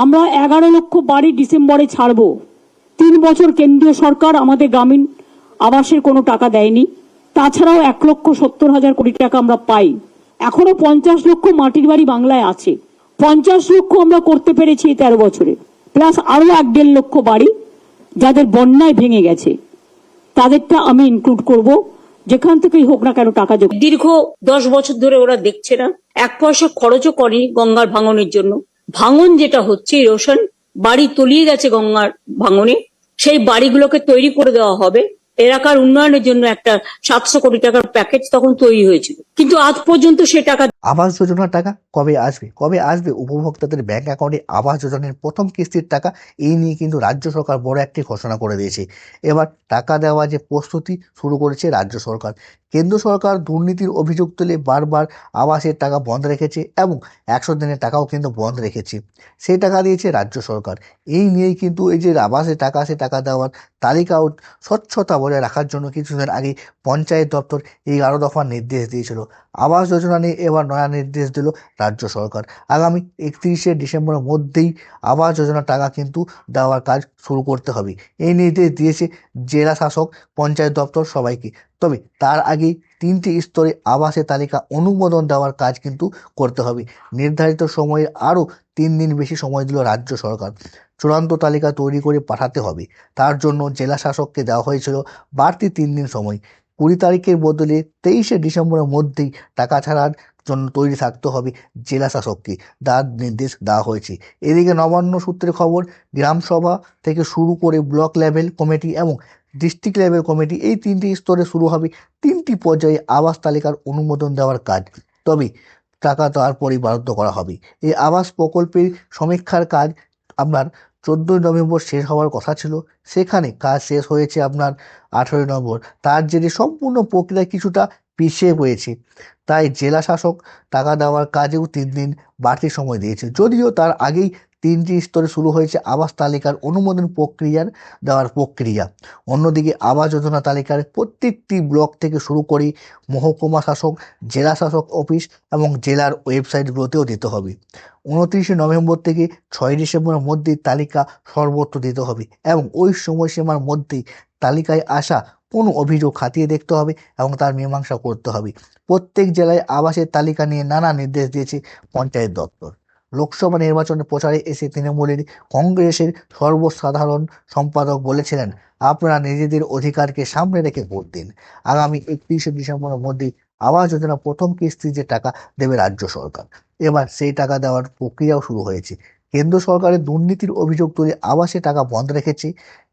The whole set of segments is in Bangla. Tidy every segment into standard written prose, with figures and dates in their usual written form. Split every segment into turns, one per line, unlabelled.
আমরা 11 লক্ষ বাড়ি ডিসেম্বরে ছাড়বো। 3 বছর কেন্দ্রীয় সরকার আমাদের গ্রামীণ আবাসের কোনো টাকা দেয়নি। তাছাড়াও 1,70,000 কোটি টাকা আমরা পাই। এখনো 50 লক্ষ মাটির বাড়ি বাংলায় আছে। 50 লক্ষ আমরা করতে পেরেছি 13 বছরে, প্লাস আরো 1.5 লক্ষ বাড়ি যাদের বন্যায় ভেঙে গেছে, তাদেরটা আমি ইনক্লুড করব, যেখান থেকেই হোক না কেন টাকা যোগ। দীর্ঘ 10 বছর ধরে ওরা দেখছে না, 1 পয়সা খরচও করেনি গঙ্গার ভাঙনের জন্য। ভাঙন যেটা হচ্ছে, ইরোশন, বাড়ি তলিয়ে গেছে গঙ্গার ভাঙনে, সেই বাড়িগুলোকে তৈরি করে দেওয়া হবে। এলাকার উন্নয়নের জন্য একটা 700 কোটি টাকার প্যাকেজ তখন তৈরি হয়েছিল, কিন্তু আজ পর্যন্ত সে টাকা।
আবাস যোজনার টাকা কবে আসবে উপভোক্তাদের ব্যাংক অ্যাকাউন্টে আবাস যোজনার প্রথম কিস্তির টাকা? এই নিয়ে কিন্তু রাজ্য সরকার বড় একটি ঘোষণা করে দিয়েছে। এবার টাকা দেওয়া যে প্রস্তুতি শুরু করেছে রাজ্য সরকার। কেন্দ্র সরকার দুর্নীতির অভিযোগ তুলে বারবার আবাসের টাকা বন্ধ রেখেছে এবং 100 দিনের টাকাও কিন্তু বন্ধ রেখেছে। সেই টাকা দিয়েছে রাজ্য সরকার। এই নিয়েই কিন্তু এই যে আবাসের টাকা, সে টাকা দেওয়ার তালিকাও স্বচ্ছতা বজায় রাখার জন্য কিছুদিন আগে পঞ্চায়েত দপ্তর 11 দফার নির্দেশ দিয়েছিল। আবাস যোজনা নিয়ে এবার নয়া নির্দেশ দিল রাজ্য সরকার। আগামী 31শে ডিসেম্বরের মধ্যেই আবাস যোজনার টাকা কিন্তু দেওয়ার কাজ শুরু করতে হবে, এই নির্দেশ দিয়েছে জেলা শাসক, পঞ্চায়েত দপ্তর সবাইকে। তবে তার আগেই 3টি স্তরে আবাসের তালিকা অনুমোদন দেওয়ার কাজ কিন্তু করতে হবে। নির্ধারিত সময়ে আরও 3 দিন বেশি সময় দিল রাজ্য সরকার। চূড়ান্ত তালিকা তৈরি করে পাঠাতে হবে। তার জন্য জেলা শাসককে দেওয়া হয়েছিল বাড়তি 3 দিন সময়। 20 তারিখের বদলে 23শে ডিসেম্বরের মধ্যেই টাকা ছাড়ার জন্য তৈরি থাকতে হবে জেলা শাসককে, তার নির্দেশ দেওয়া হয়েছে। এদিকে নবান্ন সূত্রে খবর, গ্রামসভা থেকে শুরু করে ব্লক লেভেল কমিটি এবং ডিস্ট্রিক্ট লেভেল কমিটি, এই 3টি স্তরে শুরু হবে 3টি পর্যায়ে আবাস তালিকার অনুমোদন দেওয়ার কাজ। তবে টাকা তারপরেই বরাদ্দ করা হবে। এই আবাস প্রকল্পের সমীক্ষার কাজ আপনার 14ই নভেম্বর শেষ হওয়ার কথা ছিল, সেখানে কাজ শেষ হয়েছে আপনার 18ই নভেম্বর। তার জেরে সম্পূর্ণ প্রক্রিয়া কিছুটা পিছিয়ে পড়েছে। তাই জেলা শাসক টাকা দেওয়ার কাজেও 3 দিন বাড়তি সময় দিয়েছে। যদিও তার আগেই 3টি স্তরে শুরু হয়েছে আবাস তালিকার অনুমোদন দেওয়ার প্রক্রিয়া। অন্যদিকে আবাস যোজনা তালিকার প্রত্যেকটি ব্লক থেকে শুরু করে মহকুমা শাসক, জেলা শাসক অফিস এবং জেলার ওয়েবসাইটগুলোতেও দিতে হবে। 29শে নভেম্বর থেকে 6ই ডিসেম্বরের মধ্যে তালিকা সর্বত্র দিতে হবে এবং ওই সময়সীমার মধ্যেই তালিকায় আসা কোনো অভিযোগ খতিয়ে দেখতে হবে এবং তার মীমাংসা করতে হবে। প্রত্যেক জেলায় আবাসের তালিকা নিয়ে নানা নির্দেশ দিয়েছে পঞ্চায়েত দপ্তর। লোকসভা নির্বাচনে প্রচারে এসে তৃণমূলের কংগ্রেসের সর্বসাধারণ সম্পাদক বলেছিলেন, আপনারা নিজেদের অধিকারকে সামনে রেখে ভোট দিন। আগামী 31শে ডিসেম্বরের মধ্যেই আবাস যোজনা প্রথম কিস্তি যে টাকা দেবে রাজ্য সরকার, এবার সেই টাকা দেওয়ার প্রক্রিয়াও শুরু হয়েছে। কেন্দ্র সরকারের দুর্নীতির অভিযোগ তুলে আবাসে টাকা বন্ধ রেখেছে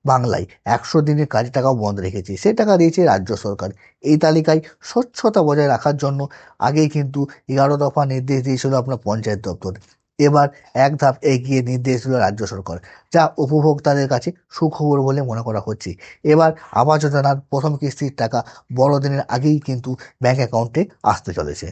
বাংলায়, 100 দিনের কাজে টাকাও বন্ধ রেখেছে, সে টাকা দিয়েছে রাজ্য সরকার। এই তালিকায় স্বচ্ছতা বজায় রাখার জন্য আগেই কিন্তু 11 দফা নির্দেশ দিয়েছিল আপনার পঞ্চায়েত দপ্তর। এবার এক ধাপ এগিয়ে নির্দেশ দিল রাজ্য সরকার, যা উপভোক্তাদের কাছে সুখবর বলে মনে করা হচ্ছে। এবার আবাস যোজনার প্রথম কিস্তির টাকা বড়দিনের আগেই কিন্তু ব্যাংক অ্যাকাউন্টে আসতে চলেছে।